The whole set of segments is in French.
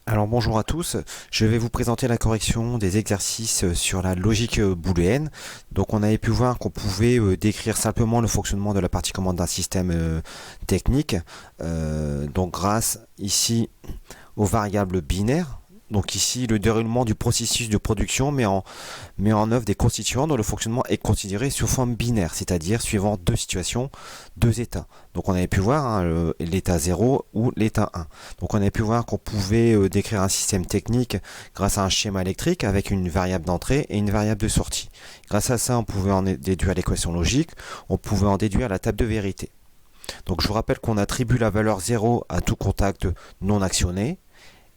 Alors bonjour à tous, je vais vous présenter la correction des exercices sur la logique booléenne. Donc on avait pu voir qu'on pouvait décrire simplement le fonctionnement de la partie commande d'un système technique, donc grâce ici aux variables binaires. Donc ici le déroulement du processus de production met en œuvre des constituants dont le fonctionnement est considéré sous forme binaire, c'est-à-dire suivant deux situations, deux états. Donc on avait pu voir l'état 0 ou l'état 1. Donc on avait pu voir qu'on pouvait décrire un système technique grâce à un schéma électrique avec une variable d'entrée et une variable de sortie. Grâce à ça, on pouvait en déduire l'équation logique, on pouvait en déduire la table de vérité. Donc je vous rappelle qu'on attribue la valeur 0 à tout contact non actionné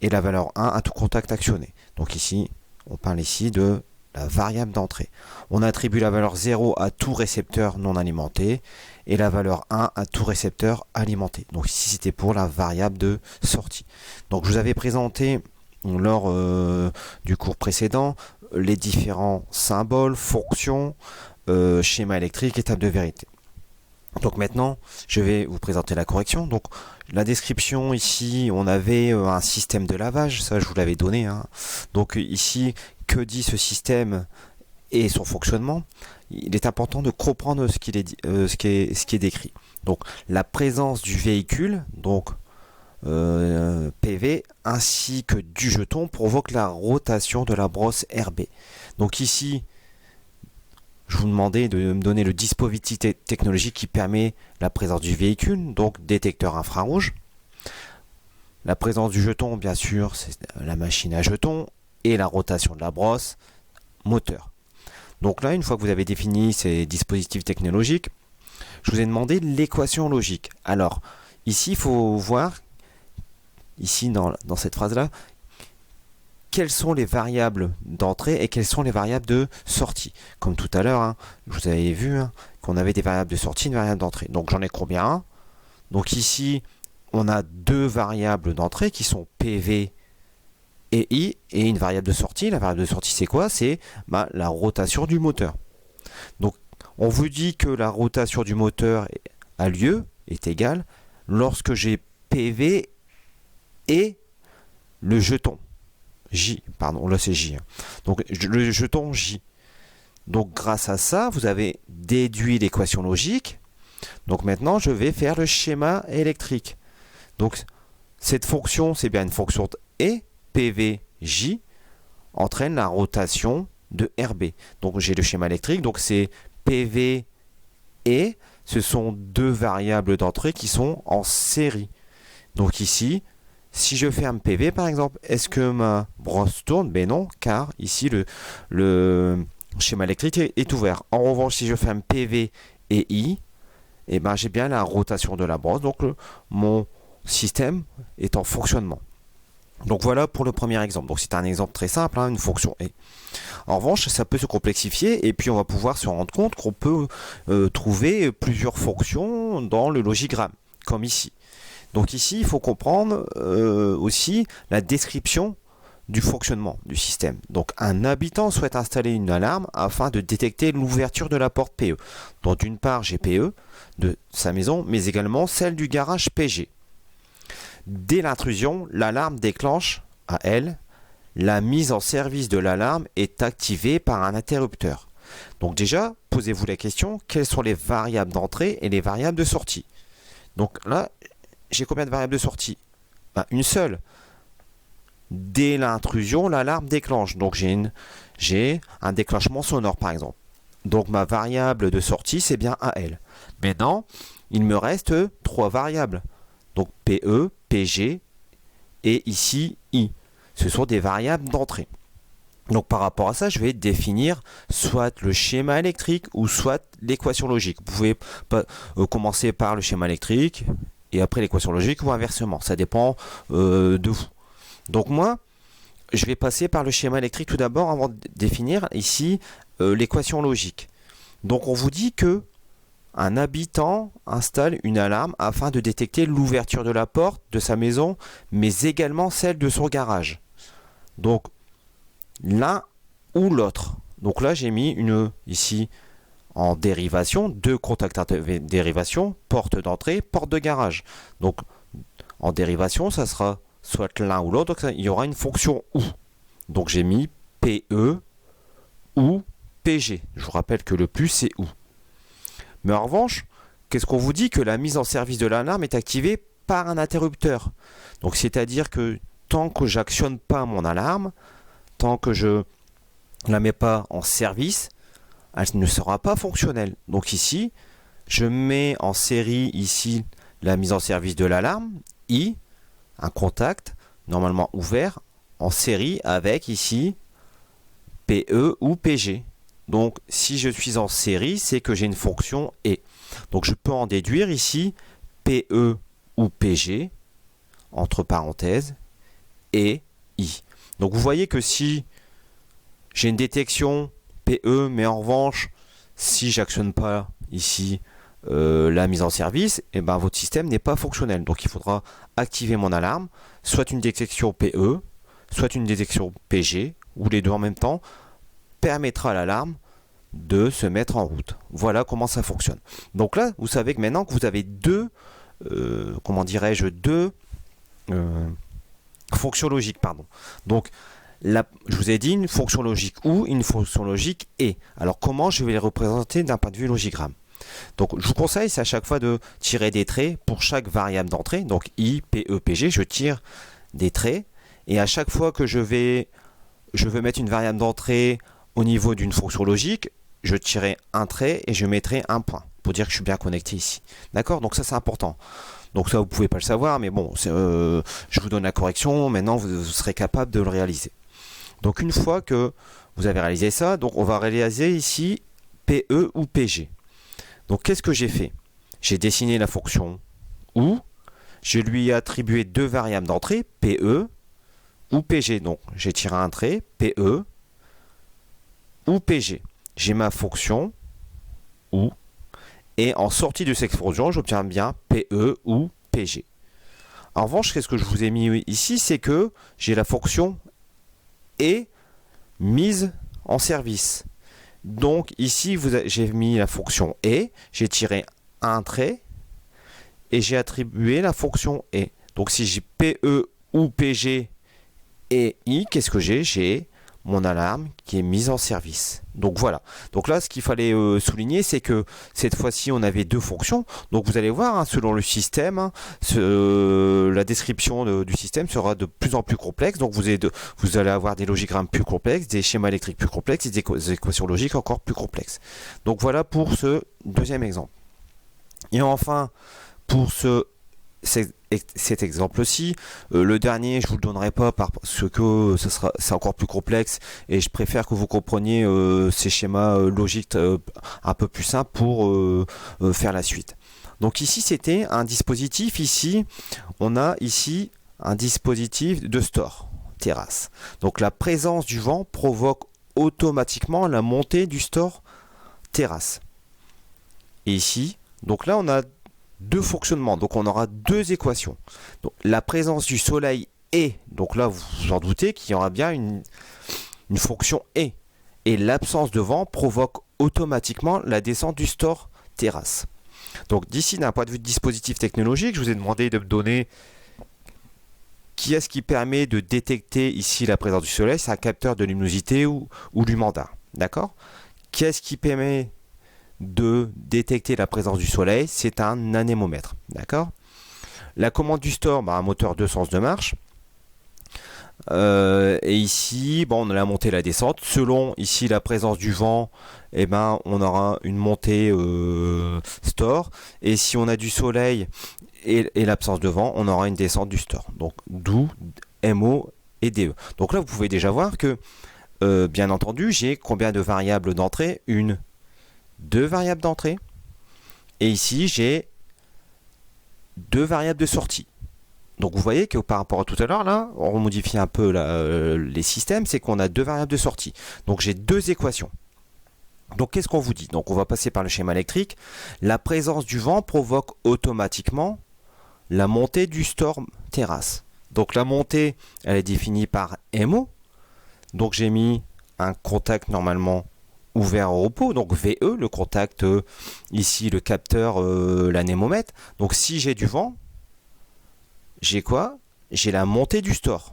et la valeur 1 à tout contact actionné. Donc ici, on parle ici de la variable d'entrée. On attribue la valeur 0 à tout récepteur non alimenté et la valeur 1 à tout récepteur alimenté. Donc ici, c'était pour la variable de sortie. Donc je vous avais présenté lors du cours précédent les différents symboles, fonctions, schéma électrique et table de vérité. Donc maintenant, je vais vous présenter la correction. Donc la description ici, on avait un système de lavage, ça je vous l'avais donné. Donc ici, que dit ce système et son fonctionnement? Il est important de comprendre ce qui est décrit. Donc la présence du véhicule, donc PV, ainsi que du jeton provoque la rotation de la brosse RB. Donc ici, je vous demandais de me donner le dispositif technologique qui permet la présence du véhicule, donc détecteur infrarouge. La présence du jeton, bien sûr, c'est la machine à jetons, et la rotation de la brosse, moteur. Donc là, une fois que vous avez défini ces dispositifs technologiques, je vous ai demandé l'équation logique. Alors, ici, il faut voir, ici dans cette phrase-là, quelles sont les variables d'entrée et quelles sont les variables de sortie. Comme tout à l'heure, vous avez vu qu'on avait des variables de sortie et une variable d'entrée. Donc j'en ai combien? Donc ici, on a deux variables d'entrée qui sont PV et I, et une variable de sortie. La variable de sortie, c'est quoi? C'est la rotation du moteur. Donc on vous dit que la rotation du moteur a lieu, est égale, lorsque j'ai PV et le jeton. J, pardon, là c'est J. Donc le jeton J. Donc grâce à ça, vous avez déduit l'équation logique. Donc maintenant, je vais faire le schéma électrique. Donc cette fonction, c'est bien une fonction et PVJ entraîne la rotation de RB. Donc j'ai le schéma électrique, donc c'est PV et ce sont deux variables d'entrée qui sont en série. Donc ici, si je ferme PV par exemple, est-ce que ma brosse tourne? Ben non, car ici le schéma électrique est ouvert. En revanche, si je ferme PV et I, eh ben, j'ai bien la rotation de la brosse, donc mon système est en fonctionnement. Donc voilà pour le premier exemple. Donc c'est un exemple très simple, une fonction et. En revanche, ça peut se complexifier et puis on va pouvoir se rendre compte qu'on peut trouver plusieurs fonctions dans le logigramme, comme ici. Donc ici, il faut comprendre aussi la description du fonctionnement du système. Donc un habitant souhaite installer une alarme afin de détecter l'ouverture de la porte PE. Donc d'une part, j'ai PE de sa maison, mais également celle du garage PG. Dès l'intrusion, l'alarme déclenche à elle. La mise en service de l'alarme est activée par un interrupteur. Donc déjà, posez-vous la question, quelles sont les variables d'entrée et les variables de sortie? Donc là, j'ai combien de variables de sortie? Une seule. Dès l'intrusion, l'alarme déclenche. Donc j'ai un déclenchement sonore par exemple. Donc ma variable de sortie, c'est bien AL. Maintenant, il me reste trois variables. Donc PE, PG et ici I. Ce sont des variables d'entrée. Donc par rapport à ça, je vais définir soit le schéma électrique ou soit l'équation logique. Vous pouvez commencer par le schéma électrique et après l'équation logique ou inversement. Ça dépend de vous. Donc moi, je vais passer par le schéma électrique tout d'abord avant de définir ici l'équation logique. Donc on vous dit que un habitant installe une alarme afin de détecter l'ouverture de la porte de sa maison, mais également celle de son garage. Donc l'un ou l'autre. Donc là j'ai mis ici en dérivation, deux contacts de dérivation, porte d'entrée, porte de garage. Donc en dérivation, ça sera soit l'un ou l'autre. Donc il y aura une fonction OU. Donc j'ai mis PE ou PG. Je vous rappelle que le plus c'est OU. Mais en revanche, qu'est-ce qu'on vous dit? Que la mise en service de l'alarme est activée par un interrupteur. Donc c'est-à-dire que tant que j'actionne pas mon alarme, tant que je ne la mets pas en service, elle ne sera pas fonctionnelle. Donc ici, je mets en série ici la mise en service de l'alarme, I, un contact normalement ouvert, en série avec ici PE ou PG. Donc si je suis en série, c'est que j'ai une fonction et. Donc je peux en déduire ici PE ou PG, entre parenthèses, et I. Donc vous voyez que si j'ai une détection PE, mais en revanche, si j'actionne pas ici la mise en service, et ben votre système n'est pas fonctionnel. Donc il faudra activer mon alarme, soit une détection PE, soit une détection PG, ou les deux en même temps, permettra à l'alarme de se mettre en route. Voilà comment ça fonctionne. Donc là, vous savez que maintenant que vous avez deux, comment dirais-je, deux fonctions logiques, pardon. Donc là, je vous ai dit une fonction logique ou une fonction logique et. Alors comment je vais les représenter d'un point de vue logigramme? Donc je vous conseille, c'est à chaque fois de tirer des traits pour chaque variable d'entrée. Donc I, PE, PG, je tire des traits. Et à chaque fois que je veux mettre une variable d'entrée au niveau d'une fonction logique, je tirerai un trait et je mettrai un point pour dire que je suis bien connecté ici. D'accord? Donc ça c'est important. Donc ça vous pouvez pas le savoir, mais bon, je vous donne la correction, maintenant vous serez capable de le réaliser. Donc une fois que vous avez réalisé ça, donc on va réaliser ici PE ou PG. Donc qu'est-ce que j'ai fait? J'ai dessiné la fonction OU, je lui ai attribué deux variables d'entrée, PE ou PG. Donc j'ai tiré un trait, PE ou PG. J'ai ma fonction OU et en sortie de cette fonction, j'obtiens bien PE ou PG. En revanche, qu'est-ce que je vous ai mis ici? C'est que j'ai la fonction et mise en service. Donc ici, j'ai mis la fonction et, j'ai tiré un trait et j'ai attribué la fonction et. Donc si j'ai PE ou PG et I, qu'est-ce que j'ai? J'ai mon alarme qui est mise en service. Donc voilà. Donc là, ce qu'il fallait souligner, c'est que cette fois-ci, on avait deux fonctions. Donc vous allez voir, hein, selon le système, hein, la description du système sera de plus en plus complexe. Donc vous allez avoir des logigrammes plus complexes, des schémas électriques plus complexes et des équations logiques encore plus complexes. Donc voilà pour ce deuxième exemple. Et enfin, pour cet exemple-ci, le dernier je vous le donnerai pas parce que c'est encore plus complexe et je préfère que vous compreniez ces schémas logiques un peu plus simples pour faire la suite. Donc ici c'était un dispositif, ici on a ici un dispositif de store terrasse. Donc la présence du vent provoque automatiquement la montée du store terrasse. Et ici, donc là on a deux fonctionnements, donc on aura deux équations. Donc, la présence du soleil est, donc là vous vous en doutez qu'il y aura bien une fonction et l'absence de vent provoque automatiquement la descente du store terrasse. Donc d'ici d'un point de vue de dispositif technologique, je vous ai demandé de me donner qui est-ce qui permet de détecter ici la présence du soleil. C'est un capteur de luminosité ou du mandat, d'accord? Qu'est-ce qui permet de détecter la présence du soleil? C'est un anémomètre, d'accord? La commande du store, un moteur de sens de marche. Et ici, on a la montée et la descente. Selon ici la présence du vent, on aura une montée store. Et si on a du soleil et l'absence de vent, on aura une descente du store. Donc d'où MO et DE. Donc là, vous pouvez déjà voir que, bien entendu, j'ai combien de variables d'entrée? Deux variables d'entrée. Et ici, j'ai deux variables de sortie. Donc vous voyez que par rapport à tout à l'heure, là, on modifie un peu les systèmes, c'est qu'on a deux variables de sortie. Donc j'ai deux équations. Donc qu'est-ce qu'on vous dit? Donc on va passer par le schéma électrique. La présence du vent provoque automatiquement la montée du store terrasse. Donc la montée, elle est définie par MO. Donc j'ai mis un contact normalement ouvert au repos, donc VE, le contact ici, le capteur, l'anémomètre. Donc si j'ai du vent, j'ai quoi? j'ai la montée du store.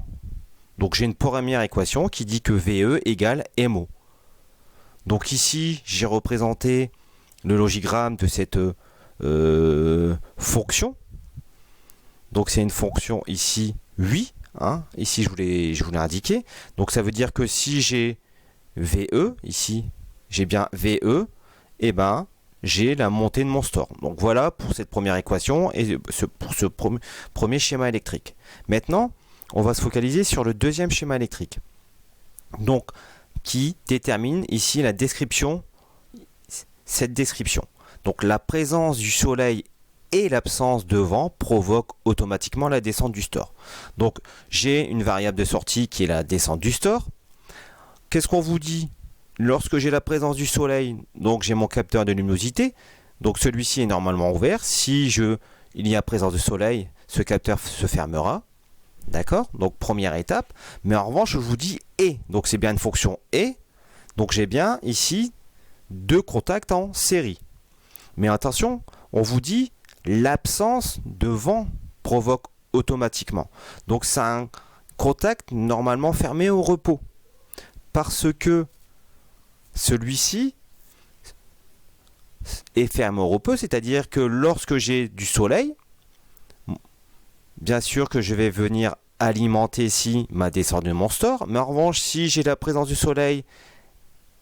Donc j'ai une première équation qui dit que VE égale MO. Donc ici, j'ai représenté le logigramme de cette fonction. Donc c'est une fonction ici 8. Hein, ici, je voulais indiquer. Donc ça veut dire que si j'ai VE, ici, j'ai bien VE, et ben j'ai la montée de mon store. Donc voilà pour cette première équation et pour ce premier schéma électrique. Maintenant, on va se focaliser sur le deuxième schéma électrique. Donc, qui détermine ici la description, cette description. Donc la présence du soleil et l'absence de vent provoquent automatiquement la descente du store. Donc j'ai une variable de sortie qui est la descente du store. Qu'est-ce qu'on vous dit? Lorsque j'ai la présence du soleil, donc j'ai mon capteur de luminosité, donc celui-ci est normalement ouvert. Si il y a présence de soleil, ce capteur se fermera. D'accord? Donc première étape. Mais en revanche, je vous dis et. Donc c'est bien une fonction et. Donc j'ai bien ici deux contacts en série. Mais attention, on vous dit l'absence de vent provoque automatiquement. Donc c'est un contact normalement fermé au repos. Parce que celui-ci est fermé au repos, c'est-à-dire que lorsque j'ai du soleil, bien sûr que je vais venir alimenter ici ma descente de mon store, mais en revanche, si j'ai la présence du soleil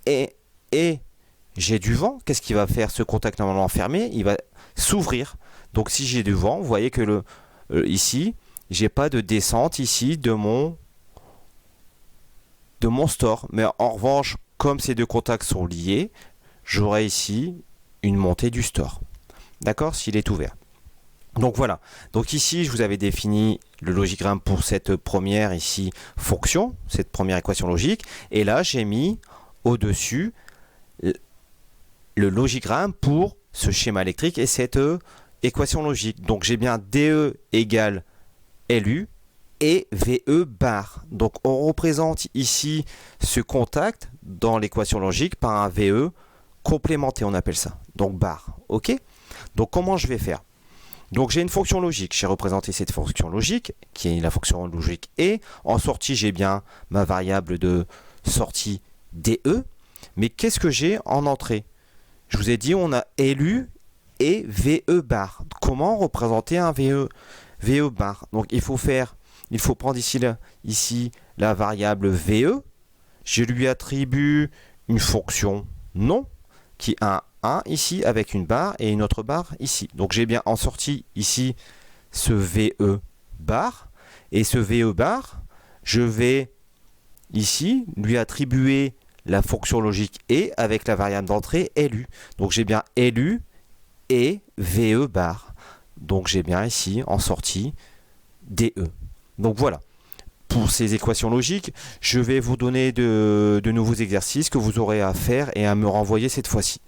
et j'ai du vent, qu'est-ce qu'il va faire ce contact normalement fermé? Il va s'ouvrir. Donc si j'ai du vent, vous voyez que ici, j'ai pas de descente ici de mon store. Mais en revanche, comme ces deux contacts sont liés, j'aurai ici une montée du store. D'accord? S'il est ouvert. Donc voilà. Donc ici, je vous avais défini le logigramme pour cette première ici fonction, cette première équation logique. Et là, j'ai mis au-dessus le logigramme pour ce schéma électrique et cette équation logique. Donc j'ai bien DE égale LU et VE bar. Donc on représente ici ce contact dans l'équation logique par un VE complémenté, on appelle ça. Donc bar. Ok? Donc comment je vais faire? Donc j'ai une fonction logique. J'ai représenté cette fonction logique qui est la fonction logique et en sortie j'ai bien ma variable de sortie DE. Mais qu'est-ce que j'ai en entrée? Je vous ai dit on a LU et VE bar. Comment représenter un VE bar? Donc il faut prendre ici la variable VE. Je lui attribue une fonction non qui a un 1 ici avec une barre et une autre barre ici. Donc j'ai bien en sortie ici ce VE bar. Et ce VE bar, je vais ici lui attribuer la fonction logique et avec la variable d'entrée LU. Donc j'ai bien LU et VE bar. Donc j'ai bien ici en sortie DE. Donc voilà. Pour ces équations logiques, je vais vous donner de nouveaux exercices que vous aurez à faire et à me renvoyer cette fois-ci.